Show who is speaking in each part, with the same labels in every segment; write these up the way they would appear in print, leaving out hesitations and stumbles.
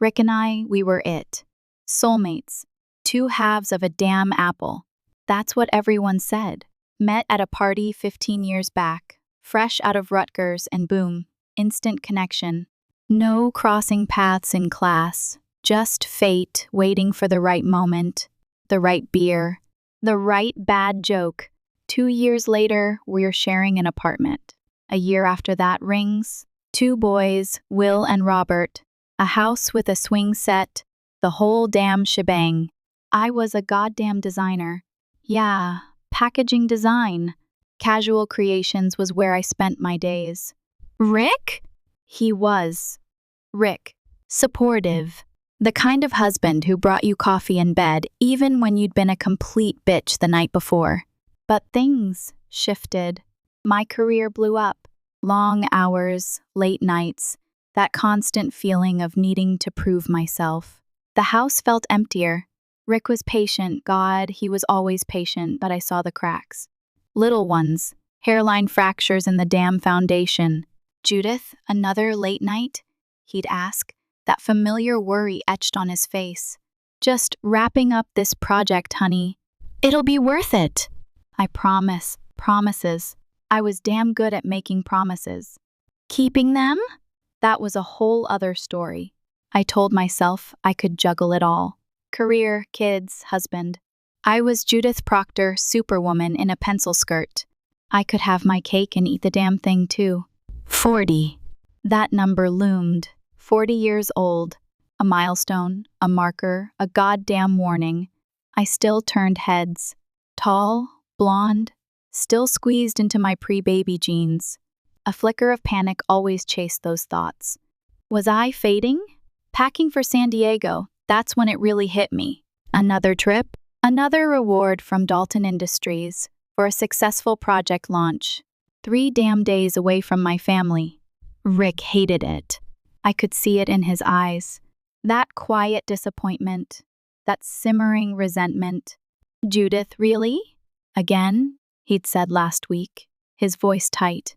Speaker 1: Rick and I, we were it. Soulmates. Two halves of a damn apple. That's what everyone said. Met at a party 15 years back, fresh out of Rutgers, and boom, instant connection. No crossing paths in class, just fate waiting for the right moment, the right beer, the right bad joke. 2 years later, we're sharing an apartment. A year after that rings, 2 boys, Will and Robert, a house with a swing set, the whole damn shebang. I was a goddamn designer. Yeah, packaging design. Casual Creations was where I spent my days. Rick? He was. Rick. Supportive. The kind of husband who brought you coffee in bed even when you'd been a complete bitch the night before. But things shifted. My career blew up. Long hours, late nights, that constant feeling of needing to prove myself. The house felt emptier. Rick was patient. God, he was always patient, but I saw the cracks. Little ones, hairline fractures in the damn foundation. Judith, another late night? He'd ask, that familiar worry etched on his face. Just wrapping up this project, honey. It'll be worth it. I promise. Promises. I was damn good at making promises. Keeping them? That was a whole other story. I told myself I could juggle it all. Career, kids, husband. I was Judith Proctor, superwoman in a pencil skirt. I could have my cake and eat the damn thing too. 40. That number loomed. 40 years old. A milestone, a marker, a goddamn warning. I still turned heads. Tall, blonde, still squeezed into my pre-baby jeans. A flicker of panic always chased those thoughts. Was I fading? Packing for San Diego, that's when it really hit me. Another trip? Another reward from Dalton Industries for a successful project launch. 3 damn days away from my family. Rick hated it. I could see it in his eyes. That quiet disappointment, that simmering resentment. Judith, really? Again? He'd said last week, his voice tight.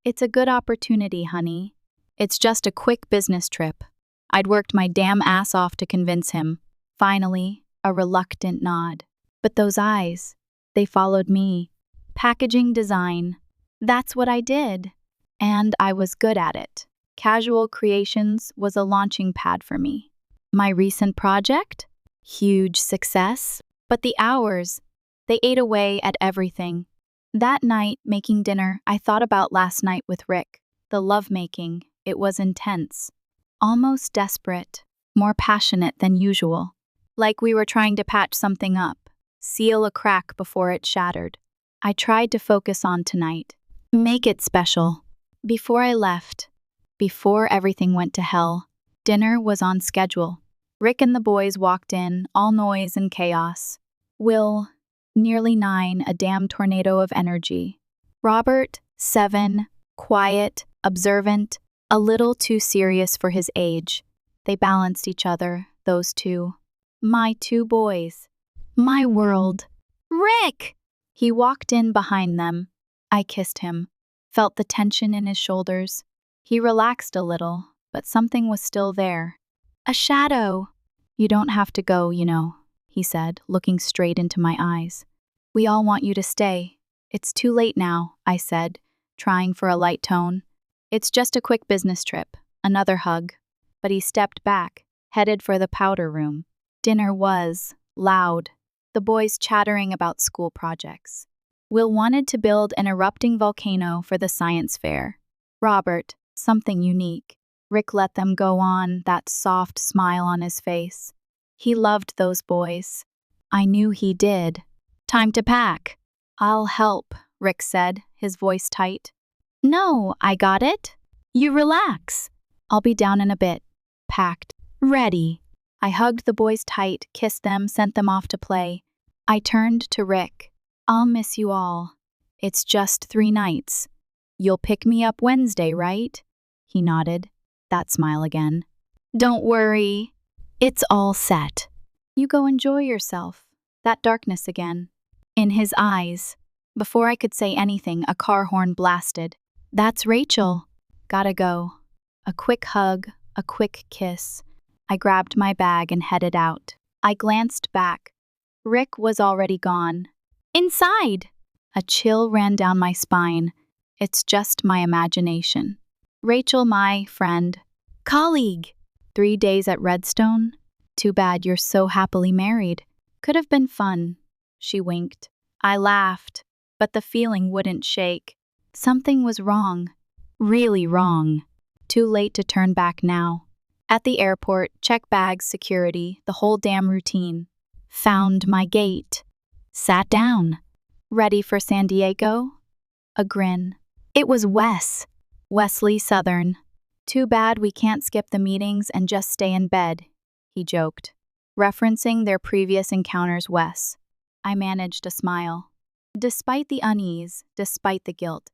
Speaker 1: It's a good opportunity, honey. It's just a quick business trip. I'd worked my damn ass off to convince him. Finally, a reluctant nod. But those eyes, they followed me. Packaging design. That's what I did. And I was good at it. Casual Creations was a launching pad for me. My recent project? Huge success. But the hours, they ate away at everything. That night, making dinner, I thought about last night with Rick. The lovemaking, it was intense. Almost desperate. More passionate than usual. Like we were trying to patch something up. Seal a crack before it shattered. I tried to focus on tonight. Make it special. Before I left, before everything went to hell, dinner was on schedule. Rick and the boys walked in, all noise and chaos. Will, nearly 9, a damn tornado of energy. Robert, 7, quiet, observant, a little too serious for his age. They balanced each other, those two. My 2 boys. My world. Rick! He walked in behind them. I kissed him, felt the tension in his shoulders. He relaxed a little, but something was still there. A shadow. You don't have to go, you know, he said, looking straight into my eyes. We all want you to stay. It's too late now, I said, trying for a light tone. It's just a quick business trip. Another hug. But he stepped back, headed for the powder room. Dinner was loud, the boys chattering about school projects. Will wanted to build an erupting volcano for the science fair. Robert, something unique. Rick let them go on, that soft smile on his face. He loved those boys. I knew he did. Time to pack. I'll help, Rick said, his voice tight. No, I got it. You relax. I'll be down in a bit. Packed. Ready. I hugged the boys tight, kissed them, sent them off to play. I turned to Rick. I'll miss you all. It's just 3 nights. You'll pick me up Wednesday, right? He nodded. That smile again. Don't worry. It's all set. You go enjoy yourself. That darkness again. In his eyes. Before I could say anything, a car horn blasted. That's Rachel. Gotta go. A quick hug, a quick kiss. I grabbed my bag and headed out. I glanced back. Rick was already gone. Inside! A chill ran down my spine. It's just my imagination. Rachel, my friend. Colleague. 3 days at Redstone? Too bad you're so happily married. Could have been fun. She winked. I laughed, but the feeling wouldn't shake. Something was wrong. Really wrong. Too late to turn back now. At the airport, check bags, security, the whole damn routine. Found my gate. Sat down. Ready for San Diego? A grin. It was Wes. Wesley Southern. Too bad we can't skip the meetings and just stay in bed, he joked, referencing their previous encounters. Wes. I managed a smile. Despite the unease, despite the guilt,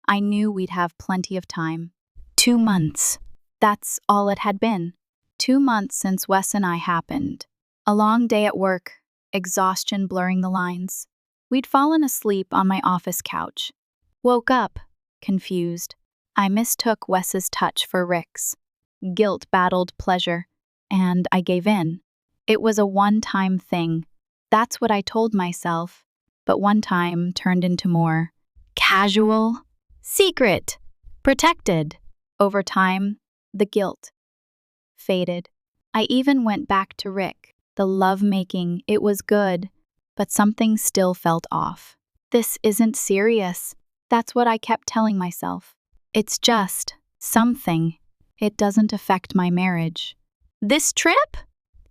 Speaker 1: I knew we'd have plenty of time. 2 months. That's all it had been. 2 months since Wes and I happened. A long day at work, exhaustion blurring the lines. We'd fallen asleep on my office couch. Woke up, confused. I mistook Wes's touch for Rick's. Guilt battled pleasure, and I gave in. It was a one-time thing. That's what I told myself, but one time turned into more. Casual, secret, protected. Over time, the guilt faded. I even went back to Rick. The love-making, it was good, but something still felt off. This isn't serious. That's what I kept telling myself. It's just something. It doesn't affect my marriage. This trip?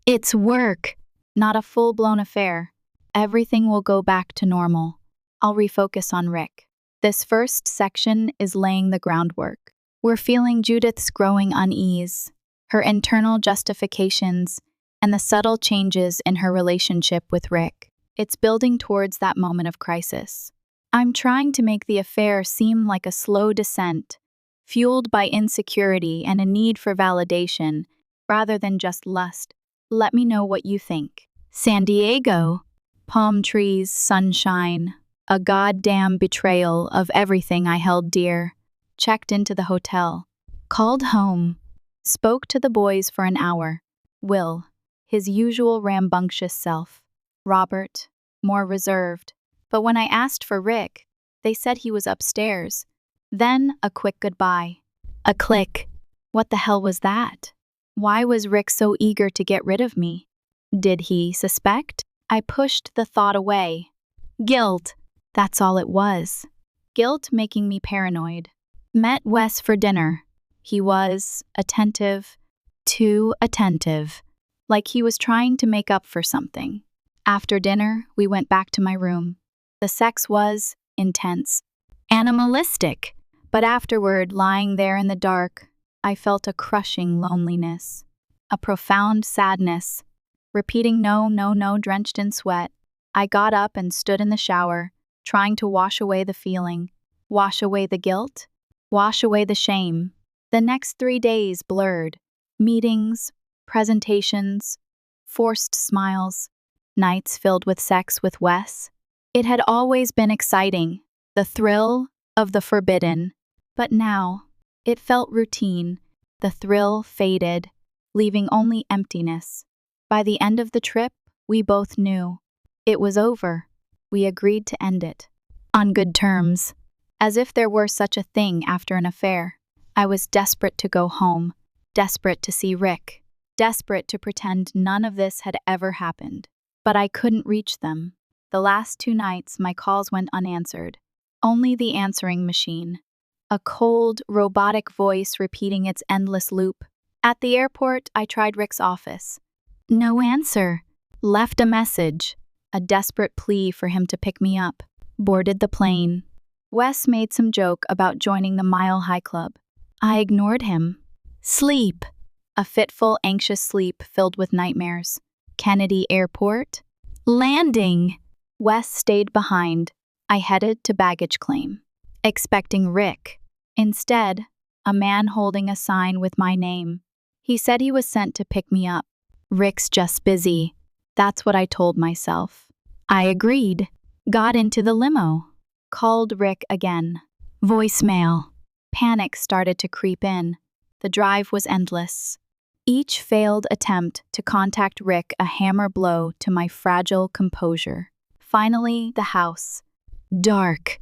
Speaker 1: It's work, not a full-blown affair. Everything will go back to normal. I'll refocus on Rick. This first section is laying the groundwork. We're feeling Judith's growing unease, her internal justifications, and the subtle changes in her relationship with Rick. It's building towards that moment of crisis. I'm trying to make the affair seem like a slow descent, fueled by insecurity and a need for validation, rather than just lust. Let me know what you think. San Diego. Palm trees, sunshine. A goddamn betrayal of everything I held dear. Checked into the hotel. Called home. Spoke to the boys for an hour. Will, his usual rambunctious self. Robert, more reserved. But when I asked for Rick, they said he was upstairs. Then a quick goodbye. A click. What the hell was that? Why was Rick so eager to get rid of me? Did he suspect? I pushed the thought away. Guilt. That's all it was. Guilt making me paranoid. Met Wes for dinner. He was attentive, too attentive, like he was trying to make up for something. After dinner, we went back to my room. The sex was intense, animalistic, but afterward, lying there in the dark, I felt a crushing loneliness, a profound sadness. Repeating no, no, no, drenched in sweat, I got up and stood in the shower, trying to wash away the feeling, wash away the guilt, wash away the shame. The next 3 days blurred. Meetings, presentations, forced smiles, nights filled with sex with Wes. It had always been exciting, the thrill of the forbidden. But now, it felt routine. The thrill faded, leaving only emptiness. By the end of the trip, we both knew. It was over. We agreed to end it. On good terms. As if there were such a thing after an affair. I was desperate to go home. Desperate to see Rick. Desperate to pretend none of this had ever happened. But I couldn't reach them. The last 2 nights, my calls went unanswered. Only the answering machine. A cold, robotic voice repeating its endless loop. At the airport, I tried Rick's office. No answer. Left a message. A desperate plea for him to pick me up. Boarded the plane. Wes made some joke about joining the Mile High Club. I ignored him. Sleep. A fitful, anxious sleep filled with nightmares. Kennedy Airport. Landing. Wes stayed behind. I headed to baggage claim, expecting Rick. Instead, a man holding a sign with my name. He said he was sent to pick me up. Rick's just busy. That's what I told myself. I agreed. Got into the limo. Called Rick again. Voicemail. Panic started to creep in. The drive was endless. Each failed attempt to contact Rick a hammer blow to my fragile composure. Finally, the house. Dark.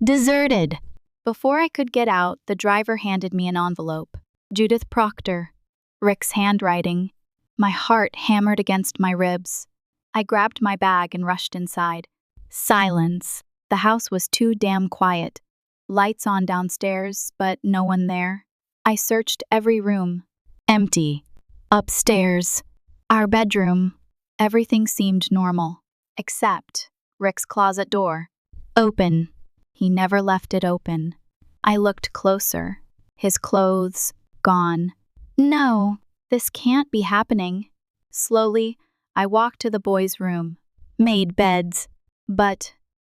Speaker 1: Deserted. Before I could get out, the driver handed me an envelope. Judith Proctor. Rick's handwriting. My heart hammered against my ribs. I grabbed my bag and rushed inside. Silence. The house was too damn quiet. Lights on downstairs, but no one there. I searched every room. Empty. Upstairs. Our bedroom. Everything seemed normal. Except Rick's closet door. Open. He never left it open. I looked closer. His clothes gone. No, this can't be happening. Slowly, I walked to the boys' room. Made beds. But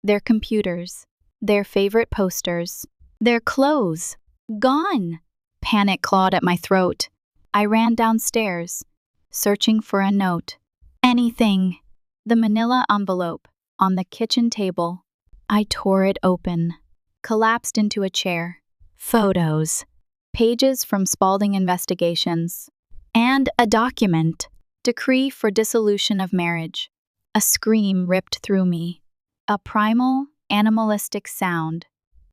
Speaker 1: their computers, their favorite posters, their clothes, gone. Panic clawed at my throat. I ran downstairs, searching for a note. Anything. The manila envelope on the kitchen table. I tore it open, collapsed into a chair. Photos. Pages from Spaulding investigations. And a document. Decree for dissolution of marriage. A scream ripped through me. A primal, animalistic sound.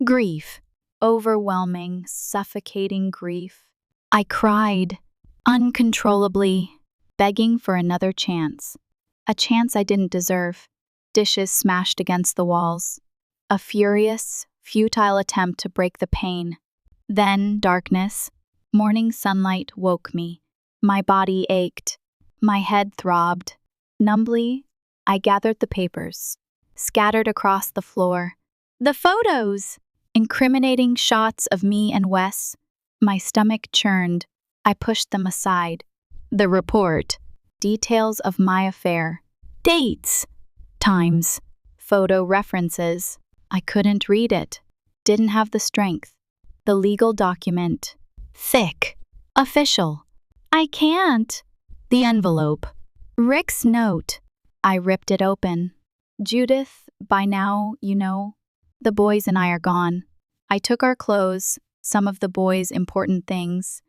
Speaker 1: Grief. Overwhelming, suffocating grief. I cried, uncontrollably, begging for another chance. A chance I didn't deserve. Dishes smashed against the walls. A furious, futile attempt to break the pain. Then darkness. Morning sunlight woke me. My body ached. My head throbbed. Numbly, I gathered the papers, scattered across the floor. The photos! Incriminating shots of me and Wes. My stomach churned. I pushed them aside. The report. Details of my affair. Dates. Times. Photo references. I couldn't read it. Didn't have the strength. The legal document. Thick. Official. I can't. The envelope. Rick's note. I ripped it open. Judith, by now, you know, the boys and I are gone. I took our clothes, some of the boys' important things,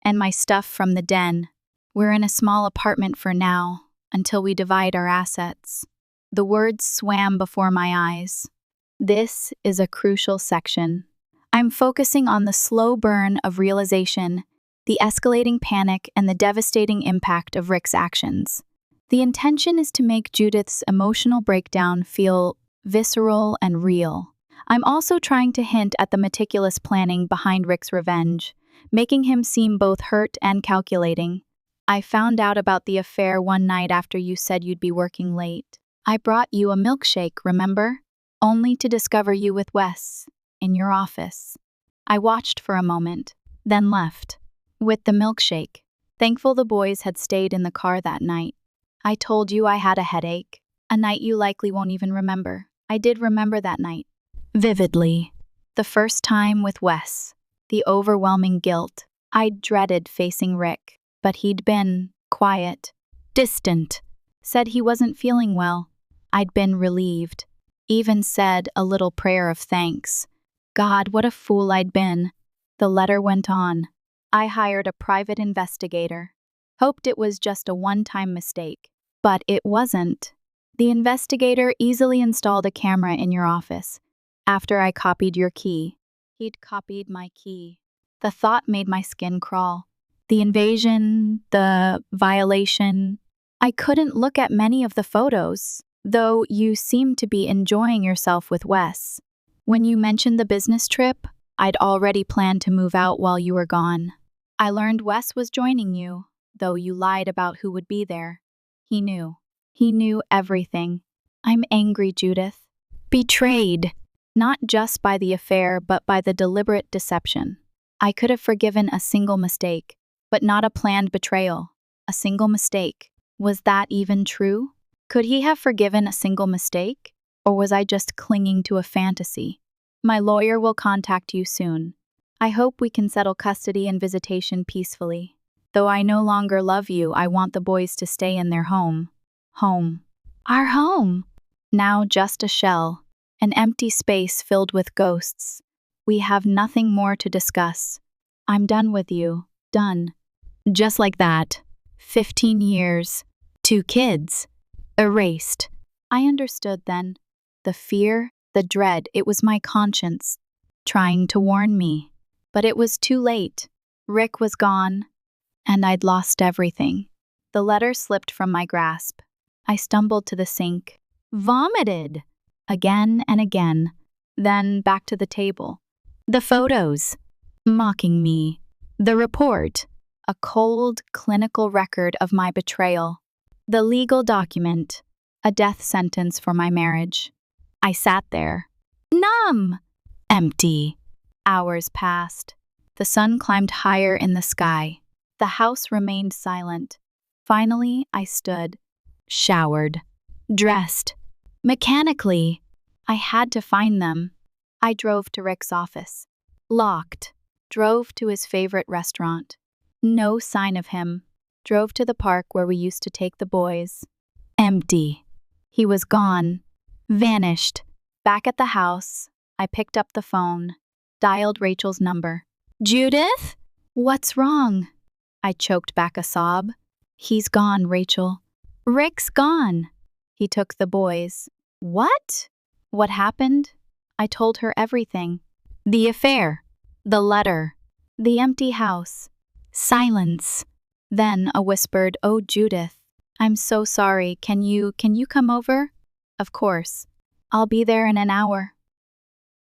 Speaker 1: and my stuff from the den. We're in a small apartment for now, until we divide our assets. The words swam before my eyes. This is a crucial section. I'm focusing on the slow burn of realization, the escalating panic, and the devastating impact of Rick's actions. The intention is to make Judith's emotional breakdown feel visceral and real. I'm also trying to hint at the meticulous planning behind Rick's revenge, making him seem both hurt and calculating. I found out about the affair one night after you said you'd be working late. I brought you a milkshake, remember? Only to discover you with Wes, in your office. I watched for a moment, then left, with the milkshake, thankful the boys had stayed in the car that night. I told you I had a headache, a night you likely won't even remember. I did remember that night. Vividly. The first time with Wes. The overwhelming guilt. I dreaded facing Rick, but he'd been quiet, distant, said he wasn't feeling well. I'd been relieved, even said a little prayer of thanks. God, what a fool I'd been. The letter went on. I hired a private investigator. Hoped it was just a one-time mistake. But it wasn't. The investigator easily installed a camera in your office. After I copied your key. He'd copied my key. The thought made my skin crawl. The invasion, the violation. I couldn't look at many of the photos, though you seemed to be enjoying yourself with Wes. When you mentioned the business trip, I'd already planned to move out while you were gone. I learned Wes was joining you, though you lied about who would be there. He knew. He knew everything. I'm angry, Judith. Betrayed. Not just by the affair, but by the deliberate deception. I could have forgiven a single mistake, but not a planned betrayal. A single mistake. Was that even true? Could he have forgiven a single mistake? Or was I just clinging to a fantasy? My lawyer will contact you soon. I hope we can settle custody and visitation peacefully. Though I no longer love you, I want the boys to stay in their home. Home. Our home. Now just a shell. An empty space filled with ghosts. We have nothing more to discuss. I'm done with you. Done. Just like that. 15 years. 2 kids. Erased. I understood then. The fear, the dread, it was my conscience, trying to warn me. But it was too late. Rick was gone, and I'd lost everything. The letter slipped from my grasp. I stumbled to the sink, vomited, again and again, then back to the table. The photos, mocking me. The report, a cold, clinical record of my betrayal. The legal document, a death sentence for my marriage. I sat there, numb, empty. Hours passed. The sun climbed higher in the sky. The house remained silent. Finally, I stood, showered, dressed. Mechanically, I had to find them. I drove to Rick's office. Locked. Drove to his favorite restaurant. No sign of him. Drove to the park where we used to take the boys. Empty. He was gone. Vanished. Back at the house, I picked up the phone, dialed Rachel's number. Judith? What's wrong? I choked back a sob. He's gone, Rachel. Rick's gone. He took the boys. What? What happened? I told her everything. The affair. The letter. The empty house. Silence. Then a whispered, "Oh, Judith, I'm so sorry. Can you come over?" Of course. I'll be there in an hour.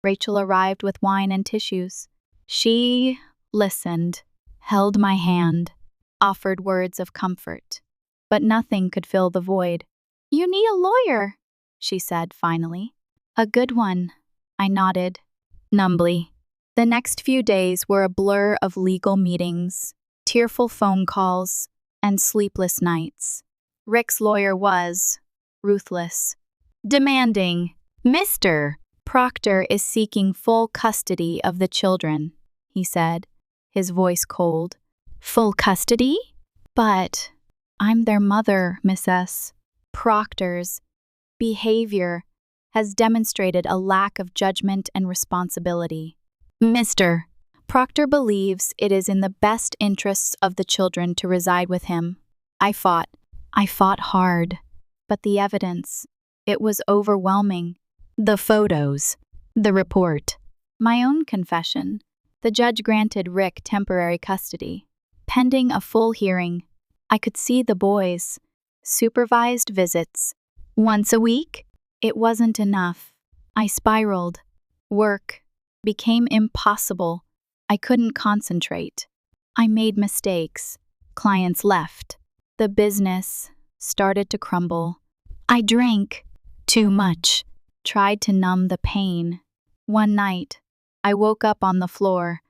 Speaker 1: Rachel arrived with wine and tissues. She listened, held my hand, offered words of comfort. But nothing could fill the void. You need a lawyer, she said finally. A good one, I nodded, numbly. The next few days were a blur of legal meetings, tearful phone calls, and sleepless nights. Rick's lawyer was ruthless, demanding, "Mr. Proctor is seeking full custody of the children," he said, his voice cold. Full custody? But I'm their mother, Miss S. Proctor's behavior has demonstrated a lack of judgment and responsibility. Mr. Proctor believes it is in the best interests of the children to reside with him. I fought hard, but the evidence, it was overwhelming. The photos, the report, my own confession. The judge granted Rick temporary custody. Pending a full hearing, I could see the boys. Supervised visits. Once a week? It wasn't enough. I spiraled. Work became impossible. I couldn't concentrate. I made mistakes. Clients left. The business started to crumble. I drank too much. Tried to numb the pain. One night, I woke up on the floor,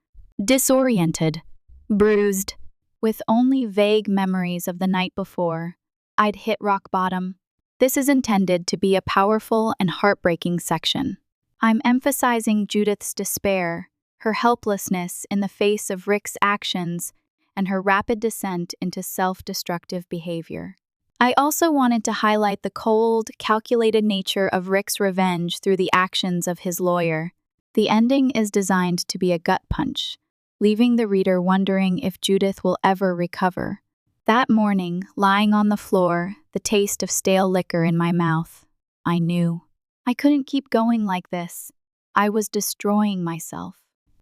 Speaker 1: disoriented, bruised, with only vague memories of the night before. I'd hit rock bottom. This is intended to be a powerful and heartbreaking section. I'm emphasizing Judith's despair, her helplessness in the face of Rick's actions, and her rapid descent into self-destructive behavior. I also wanted to highlight the cold, calculated nature of Rick's revenge through the actions of his lawyer. The ending is designed to be a gut punch, leaving the reader wondering if Judith will ever recover. That morning, lying on the floor, the taste of stale liquor in my mouth, I knew. I couldn't keep going like this. I was destroying myself,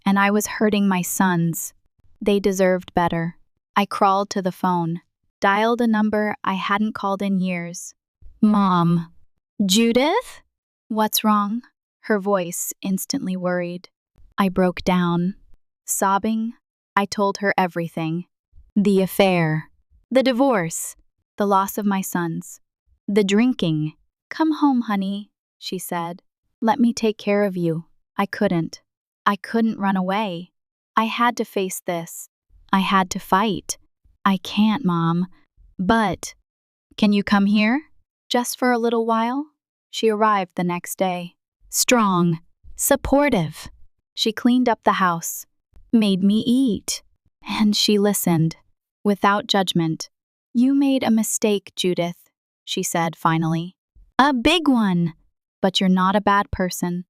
Speaker 1: and I was hurting my sons. They deserved better. I crawled to the phone, dialed a number I hadn't called in years. Mom. Judith? What's wrong? Her voice instantly worried. I broke down. Sobbing, I told her everything. The affair. The divorce. The loss of my sons. The drinking. Come home, honey, she said. Let me take care of you. I couldn't. I couldn't run away. I had to face this. I had to fight. I can't, Mom. But, can you come here? Just for a little while? She arrived the next day. Strong. Supportive. She cleaned up the house. Made me eat. And she listened. Without judgment. You made a mistake, Judith, she said finally. A big one. But you're not a bad person.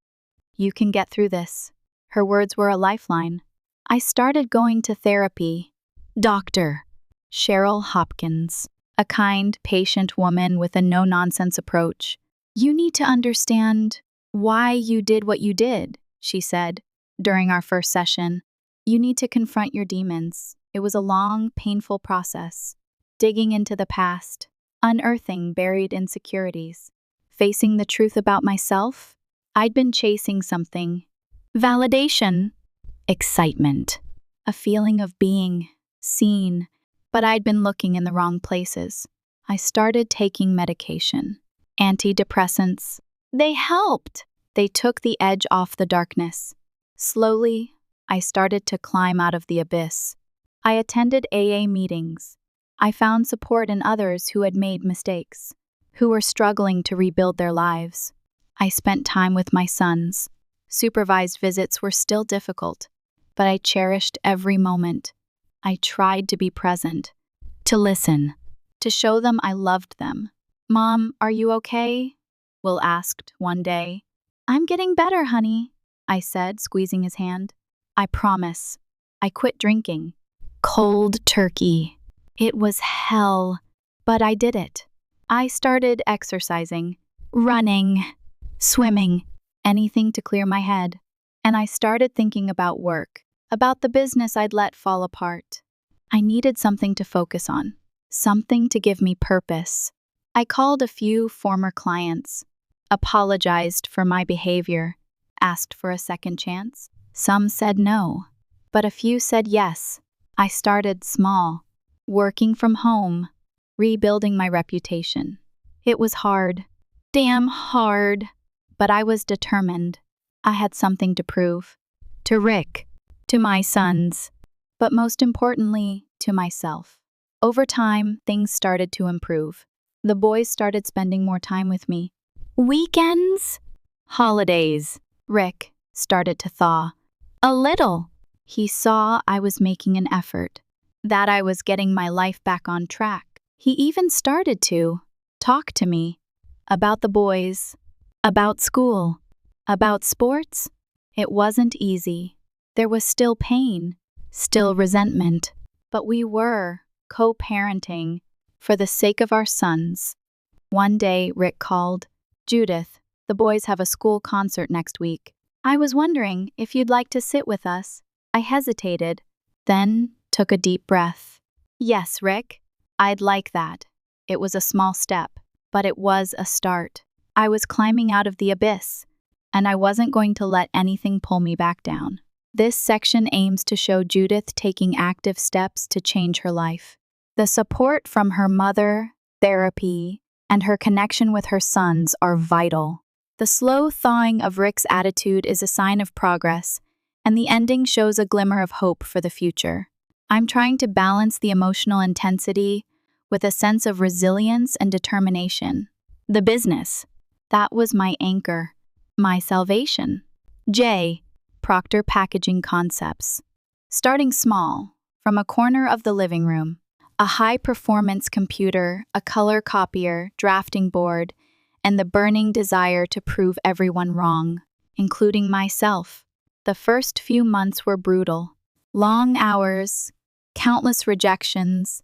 Speaker 1: You can get through this. Her words were a lifeline. I started going to therapy. Doctor. Cheryl Hopkins, a kind, patient woman with a no-nonsense approach. "You need to understand why you did what you did," she said during our first session. "You need to confront your demons." It was a long, painful process, digging into the past, unearthing buried insecurities, facing the truth about myself. I'd been chasing something. Validation, excitement, a feeling of being seen, but I'd been looking in the wrong places. I started taking medication, antidepressants. They helped. They took the edge off the darkness. Slowly, I started to climb out of the abyss. I attended AA meetings. I found support in others who had made mistakes, who were struggling to rebuild their lives. I spent time with my sons. Supervised visits were still difficult, but I cherished every moment. I tried to be present, to listen, to show them I loved them. "Mom, are you okay?" Will asked one day. "I'm getting better, honey," I said, squeezing his hand. "I promise." I quit drinking. Cold turkey. It was hell, but I did it. I started exercising, running, swimming, anything to clear my head. And I started thinking about work, about the business I'd let fall apart. I needed something to focus on, something to give me purpose. I called a few former clients, apologized for my behavior, asked for a second chance. Some said no, but a few said yes. I started small, working from home, rebuilding my reputation. It was hard, damn hard, but I was determined. I had something to prove. To Rick, to my sons, but most importantly, to myself. Over time, things started to improve. The boys started spending more time with me. Weekends? Holidays. Rick started to thaw. A little. He saw I was making an effort, that I was getting my life back on track. He even started to talk to me about the boys, about school, about sports. It wasn't easy. There was still pain, still resentment, but we were co-parenting for the sake of our sons. One day, Rick called, "Judith, the boys have a school concert next week. I was wondering if you'd like to sit with us." I hesitated, then took a deep breath. "Yes, Rick, I'd like that." It was a small step, but it was a start. I was climbing out of the abyss, and I wasn't going to let anything pull me back down. This section aims to show Judith taking active steps to change her life. The support from her mother, therapy, and her connection with her sons are vital. The slow thawing of Rick's attitude is a sign of progress, and the ending shows a glimmer of hope for the future. I'm trying to balance the emotional intensity with a sense of resilience and determination. The business, that was my anchor, my salvation. J. Proctor Packaging Concepts. Starting small, from a corner of the living room, a high-performance computer, a color copier, drafting board, and the burning desire to prove everyone wrong, including myself. The first few months were brutal. Long hours, countless rejections,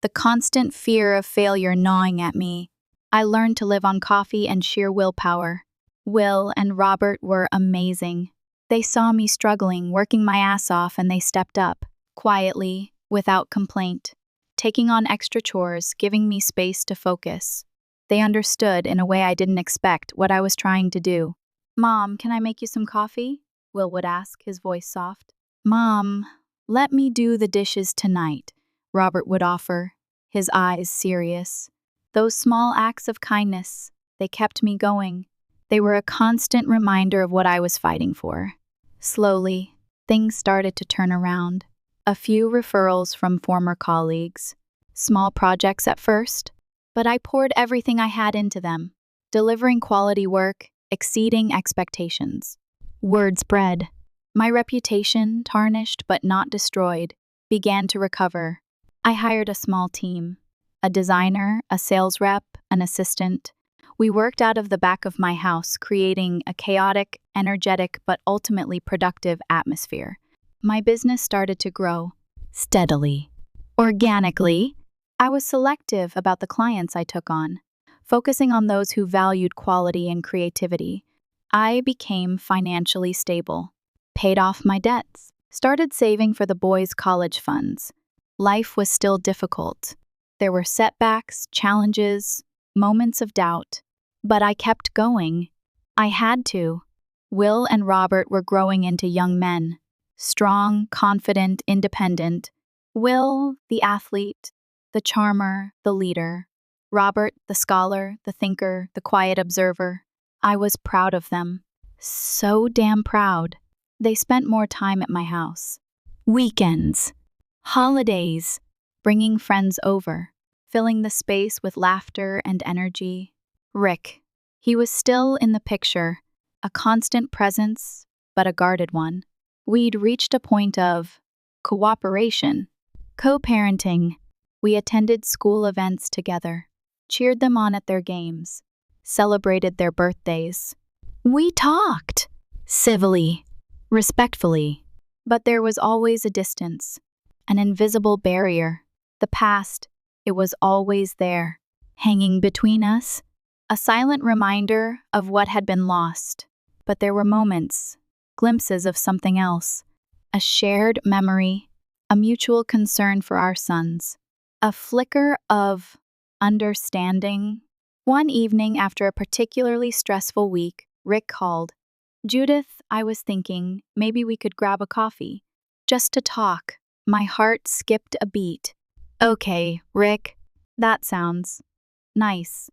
Speaker 1: the constant fear of failure gnawing at me. I learned to live on coffee and sheer willpower. Will and Robert were amazing. They saw me struggling, working my ass off, and they stepped up, quietly, without complaint, taking on extra chores, giving me space to focus. They understood, in a way I didn't expect, what I was trying to do. "Mom, can I make you some coffee?" Will would ask, his voice soft. "Mom, let me do the dishes tonight," Robert would offer, his eyes serious. Those small acts of kindness, they kept me going. They were a constant reminder of what I was fighting for. Slowly, things started to turn around. A few referrals from former colleagues. Small projects at first, but I poured everything I had into them, delivering quality work, exceeding expectations. Word spread. My reputation, tarnished but not destroyed, began to recover. I hired a small team, a designer, a sales rep, an assistant. We worked out of the back of my house, creating a chaotic, energetic, but ultimately productive atmosphere. My business started to grow, steadily. Organically, I was selective about the clients I took on, focusing on those who valued quality and creativity. I became financially stable, paid off my debts, started saving for the boys' college funds. Life was still difficult. There were setbacks, challenges, moments of doubt, but I kept going. I had to. Will and Robert were growing into young men, strong, confident, independent. Will, the athlete, the charmer, the leader. Robert, the scholar, the thinker, the quiet observer. I was proud of them. So damn proud. They spent more time at my house. Weekends, holidays, bringing friends over, filling the space with laughter and energy. Rick. He was still in the picture, a constant presence, but a guarded one. We'd reached a point of cooperation, co-parenting. We attended school events together, cheered them on at their games, celebrated their birthdays. We talked, civilly, respectfully, but there was always a distance, an invisible barrier. The past, it was always there, hanging between us, a silent reminder of what had been lost. But there were moments, glimpses of something else, a shared memory, a mutual concern for our sons, a flicker of understanding. One evening after a particularly stressful week, Rick called. Judith, I was thinking maybe we could grab a coffee, just to talk. My heart skipped a beat. Okay, Rick, that sounds nice.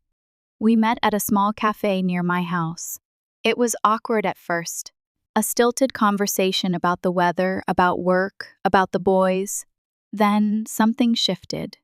Speaker 1: We met at a small cafe near my house. It was awkward at first. A stilted conversation about the weather, about work, about the boys. Then something shifted.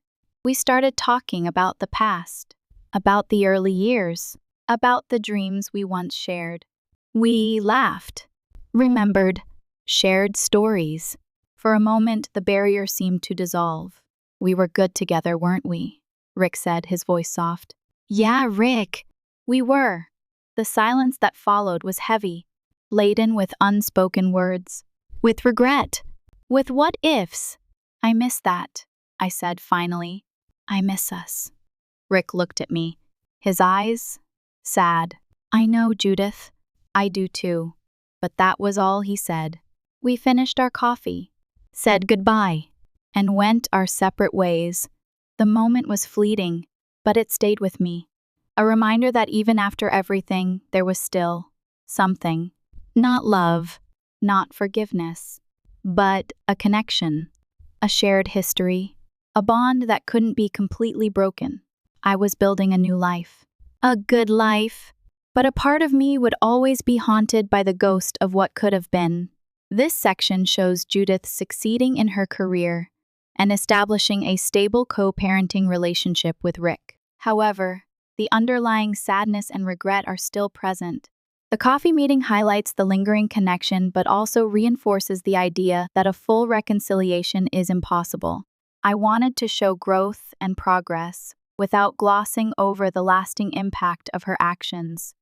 Speaker 1: We started talking about the past, about the early years, about the dreams we once shared. We laughed, remembered, shared stories. For a moment, the barrier seemed to dissolve. We were good together, weren't we? Rick said, his voice soft. Yeah, Rick, we were. The silence that followed was heavy, laden with unspoken words, with regret, with what ifs. I miss that, I said finally. I miss us. Rick looked at me, his eyes sad. I know, Judith. I do too. But that was all he said. We finished our coffee, said goodbye, and went our separate ways. The moment was fleeting, but it stayed with me. A reminder that even after everything, there was still something. Not love, not forgiveness, but a connection, a shared history, a bond that couldn't be completely broken. I was building a new life. A good life. But a part of me would always be haunted by the ghost of what could have been. This section shows Judith succeeding in her career and establishing a stable co-parenting relationship with Rick. However, the underlying sadness and regret are still present. The coffee meeting highlights the lingering connection but also reinforces the idea that a full reconciliation is impossible. I wanted to show growth and progress without glossing over the lasting impact of her actions.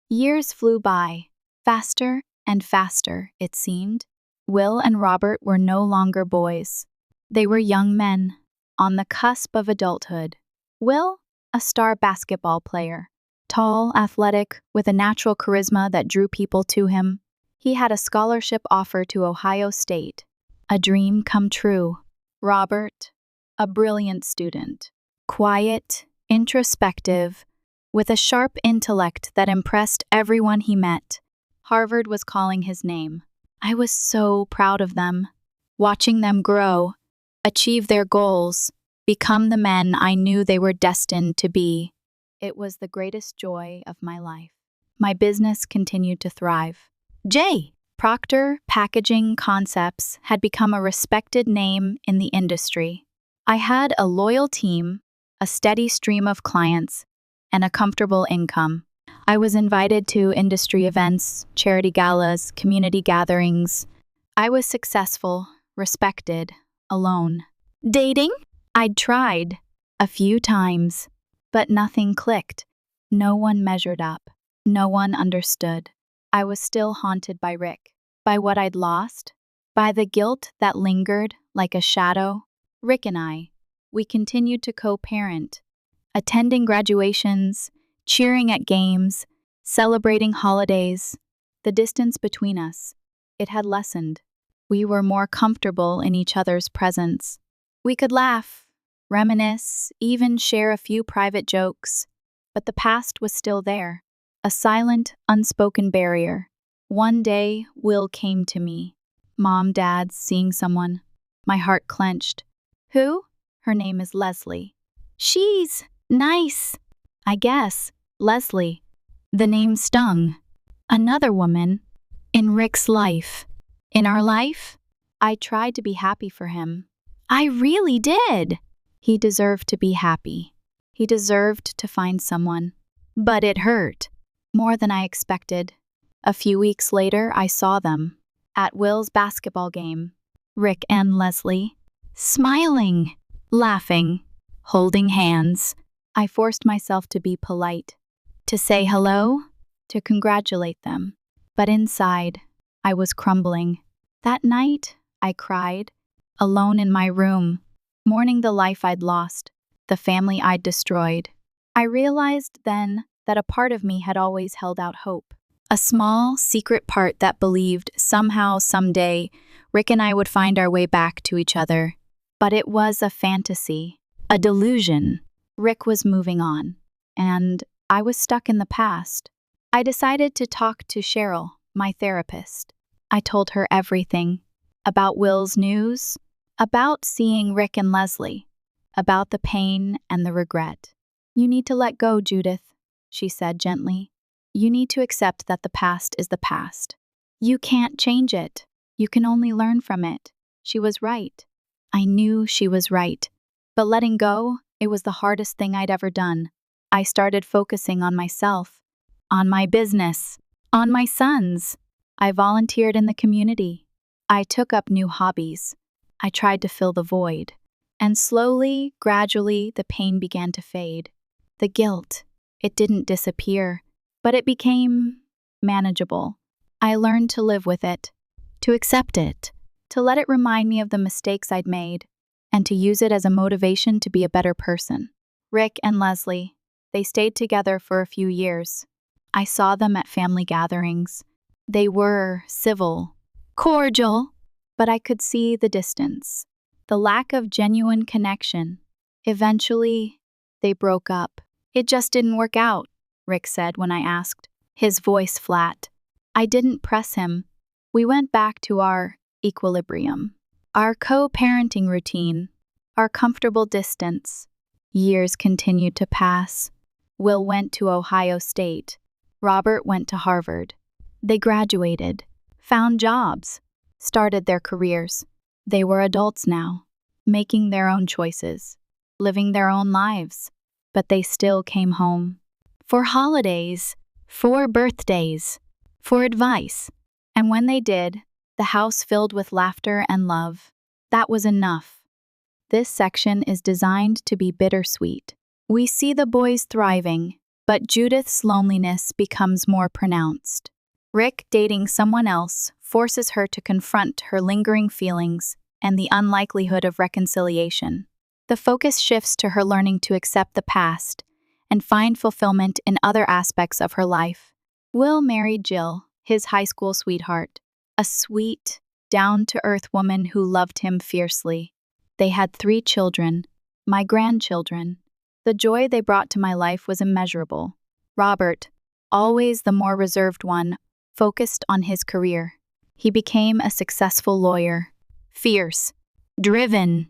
Speaker 1: Years flew by, faster and faster, it seemed. Will and Robert were no longer boys. They were young men, on the cusp of adulthood. Will, a star basketball player, tall, athletic, with a natural charisma that drew people to him. He had a scholarship offer to Ohio State, a dream come true. Robert, a brilliant student, quiet, introspective, with a sharp intellect that impressed everyone he met. Harvard was calling his name. I was so proud of them, watching them grow, achieve their goals, become the men I knew they were destined to be. It was the greatest joy of my life. My business continued to thrive. J. Proctor Packaging Concepts had become a respected name in the industry. I had a loyal team, a steady stream of clients, and a comfortable income. I was invited to industry events, charity galas, community gatherings. I was successful, respected, alone. Dating? I'd tried a few times, but nothing clicked. No one measured up. No one understood. I was still haunted by Rick, by what I'd lost, by the guilt that lingered like a shadow. Rick and I, We continued to co-parent, attending graduations, cheering at games, celebrating holidays. The distance between us, it had lessened. We were more comfortable in each other's presence. We could laugh, reminisce, even share a few private jokes. But the past was still there, a silent, unspoken barrier. One day, Will came to me. Mom, Dad, seeing someone. My heart clenched. Who? Her name is Leslie. She's nice, I guess. Leslie. The name stung. Another woman. In Rick's life. In our life? I tried to be happy for him. I really did. He deserved to be happy. He deserved to find someone. But it hurt. More than I expected. A few weeks later, I saw them. At Will's basketball game. Rick and Leslie. Smiling. Laughing. Holding hands. I forced myself to be polite. To say hello. To congratulate them. But inside, I was crumbling. That night, I cried. Alone in my room. Mourning the life I'd lost. The family I'd destroyed. I realized then that a part of me had always held out hope. A small, secret part that believed somehow, someday, Rick and I would find our way back to each other. But it was a fantasy, a delusion. Rick was moving on, and I was stuck in the past. I decided to talk to Cheryl, my therapist. I told her everything. About Will's news, about seeing Rick and Leslie, about the pain and the regret. You need to let go, Judith, she said gently. You need to accept that the past is the past. You can't change it. You can only learn from it. She was right. I knew she was right. But letting go, it was the hardest thing I'd ever done. I started focusing on myself, on my business, on my sons. I volunteered in the community. I took up new hobbies. I tried to fill the void. And slowly, gradually, the pain began to fade. The guilt, it didn't disappear, but it became manageable. I learned to live with it, to accept it, to let it remind me of the mistakes I'd made, and to use it as a motivation to be a better person. Rick and Leslie, they stayed together for a few years. I saw them at family gatherings. They were civil, cordial, but I could see the distance, the lack of genuine connection. Eventually, they broke up. It just didn't work out, Rick said when I asked, his voice flat. I didn't press him. We went back to our equilibrium, our co-parenting routine, our comfortable distance. Years continued to pass. Will went to Ohio State. Robert went to Harvard. They graduated, found jobs, started their careers. They were adults now, making their own choices, living their own lives. But they still came home. For holidays, for birthdays, for advice. And when they did, the house filled with laughter and love. That was enough. This section is designed to be bittersweet. We see the boys thriving, but Judith's loneliness becomes more pronounced. Rick dating someone else forces her to confront her lingering feelings and the unlikelihood of reconciliation. The focus shifts to her learning to accept the past and find fulfillment in other aspects of her life. Will married Jill, his high school sweetheart, a sweet, down-to-earth woman who loved him fiercely. They had 3 children, my grandchildren. The joy they brought to my life was immeasurable. Robert, always the more reserved one, focused on his career. He became a successful lawyer, fierce, driven,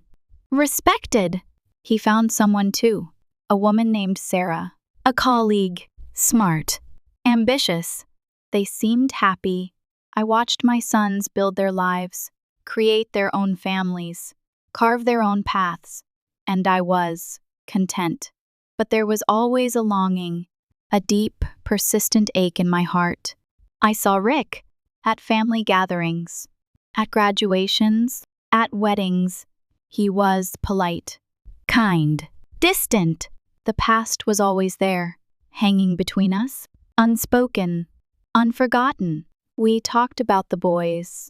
Speaker 1: respected. He found someone too, a woman named Sarah, a colleague, smart, ambitious. They seemed happy. I watched my sons build their lives, create their own families, carve their own paths, and I was content. But there was always a longing, a deep, persistent ache in my heart. I saw Rick at family gatherings, at graduations, at weddings. He was polite, kind, distant. The past was always there, hanging between us, unspoken, unforgotten. We talked about the boys,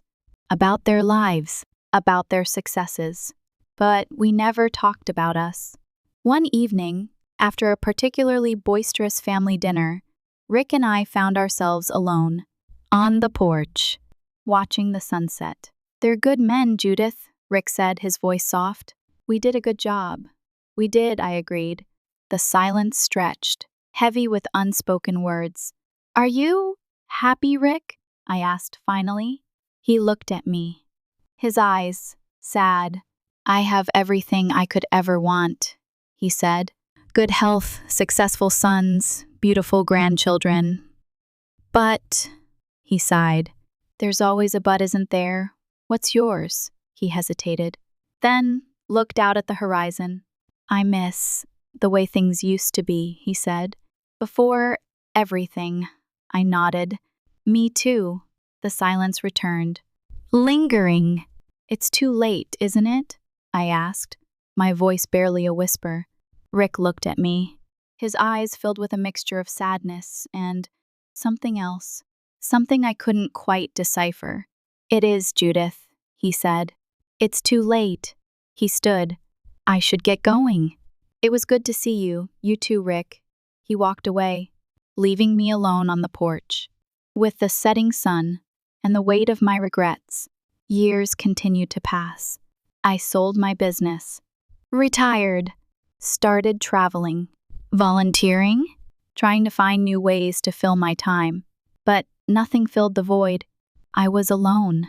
Speaker 1: about their lives, about their successes. but we never talked about us. One evening, after a particularly boisterous family dinner, Rick and I found ourselves alone, on the porch, watching the sunset. "They're good men, Judith," Rick said, his voice soft. "We did a good job." "We did," I agreed. The silence stretched, heavy with unspoken words. "Are you happy, Rick?" I asked finally. He looked at me, his eyes sad. "I have everything I could ever want," he said. "Good health, successful sons, beautiful grandchildren. But," he sighed, "there's always a but, isn't there? What's yours?" He hesitated, then looked out at the horizon. "I miss the way things used to be," he said. "Before everything." I nodded. "Me too." The silence returned, lingering. "It's too late, isn't it?" I asked, my voice barely a whisper. Rick looked at me, his eyes filled with a mixture of sadness and something else, something I couldn't quite decipher. "It is, Judith," he said. "It's too late." He stood. "I should get going." "It was good to see you. You too, Rick." He walked away, leaving me alone on the porch. With the setting sun and the weight of my regrets, years continued to pass. I sold my business, retired, started traveling, volunteering, trying to find new ways to fill my time. But nothing filled the void. I was alone.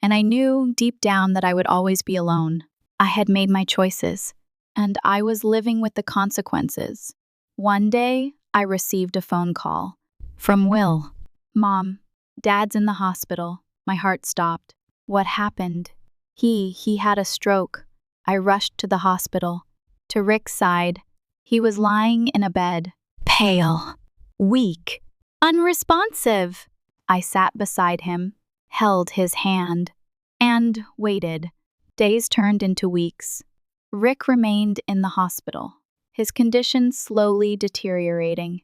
Speaker 1: And I knew deep down that I would always be alone. I had made my choices, and I was living with the consequences. One day, I received a phone call from Will. "Mom, Dad's in the hospital." My heart stopped. What happened? He had a stroke. I rushed to the hospital. To Rick's side, he was lying in a bed, pale, weak, unresponsive. I sat beside him, held his hand, and waited. Days turned into weeks. Rick remained in the hospital, his condition slowly deteriorating.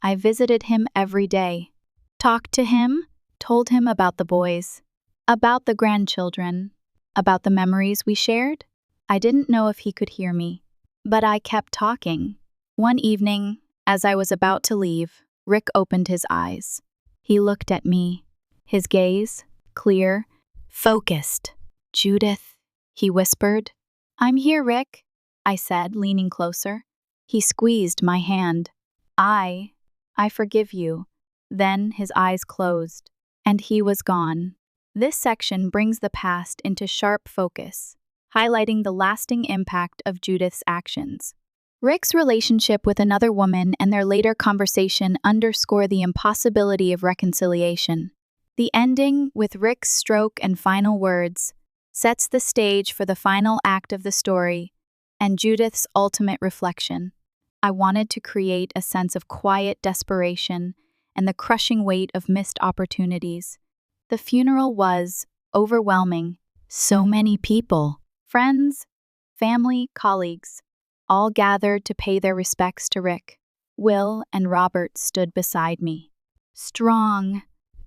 Speaker 1: I visited him every day, talked to him, told him about the boys, about the grandchildren, about the memories we shared. I didn't know if he could hear me, but I kept talking. One evening, as I was about to leave, Rick opened his eyes. He looked at me, his gaze clear, focused. "Judith," he whispered. "I'm here, Rick," I said, leaning closer. He squeezed my hand. I forgive you." Then his eyes closed, and he was gone. This section brings the past into sharp focus, highlighting the lasting impact of Judith's actions. Rick's relationship with another woman and their later conversation underscore the impossibility of reconciliation. The ending, with Rick's stroke and final words, sets the stage for the final act of the story and Judith's ultimate reflection. I wanted to create a sense of quiet desperation and the crushing weight of missed opportunities. The funeral was overwhelming. So many people, friends, family, colleagues, all gathered to pay their respects to Rick. Will and Robert stood beside me, strong,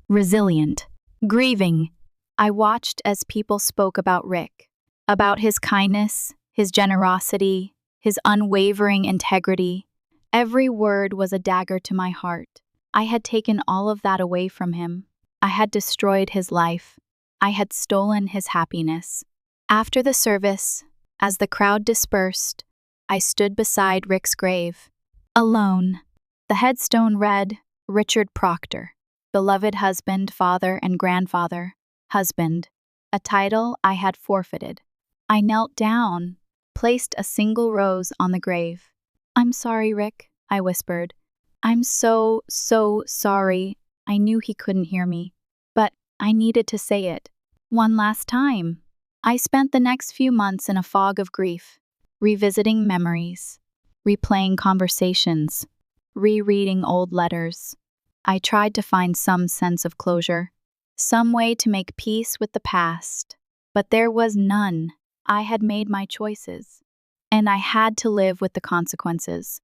Speaker 1: resilient, grieving. I watched as people spoke about Rick, about his kindness, his generosity, his unwavering integrity. Every word was a dagger to my heart. I had taken all of that away from him. I had destroyed his life. I had stolen his happiness. After the service, as the crowd dispersed, I stood beside Rick's grave, alone. The headstone read, "Richard Proctor, beloved husband, father, and grandfather, husband," a title I had forfeited. I knelt down, placed a single rose on the grave. "I'm sorry, Rick," I whispered. "I'm so sorry." I knew he couldn't hear me, but I needed to say it. One last time. I spent the next few months in a fog of grief, revisiting memories, replaying conversations, rereading old letters. I tried to find some sense of closure, some way to make peace with the past, but there was none. I had made my choices, and I had to live with the consequences.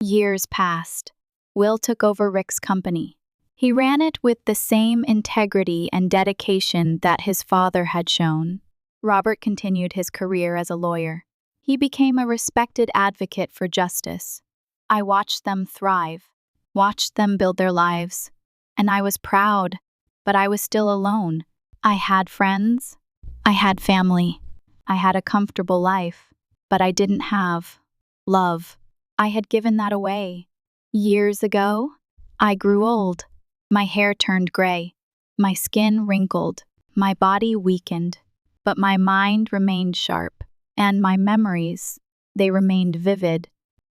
Speaker 1: Years passed. Will took over Rick's company. He ran it with the same integrity and dedication that his father had shown. Robert continued his career as a lawyer. He became a respected advocate for justice. I watched them thrive, watched them build their lives, and I was proud, but I was still alone. I had friends, I had family, I had a comfortable life, but I didn't have love. I had given that away. Years ago, I grew old. My hair turned gray, my skin wrinkled, my body weakened, but my mind remained sharp, and my memories, they remained vivid.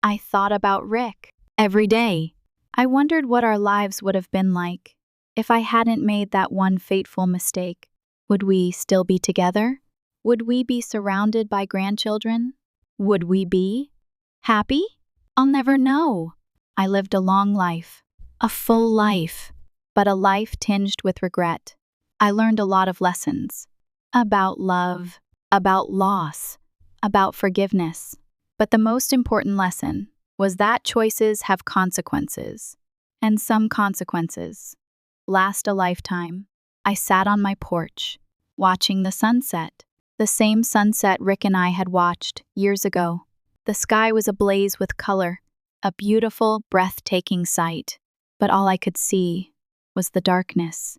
Speaker 1: I thought about Rick every day. I wondered what our lives would have been like if I hadn't made that one fateful mistake. Would we still be together? Would we be surrounded by grandchildren? Would we be happy? I'll never know. I lived a long life, a full life, but a life tinged with regret. I learned a lot of lessons about love, about loss, about forgiveness. But the most important lesson was that choices have consequences, and some consequences last a lifetime. I sat on my porch, watching the sunset, the same sunset Rick and I had watched years ago. The sky was ablaze with color, a beautiful, breathtaking sight, but all I could see was the darkness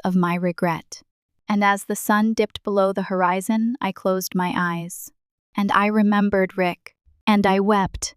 Speaker 1: of my regret. And as the sun dipped below the horizon, I closed my eyes. And I remembered Rick, and I wept.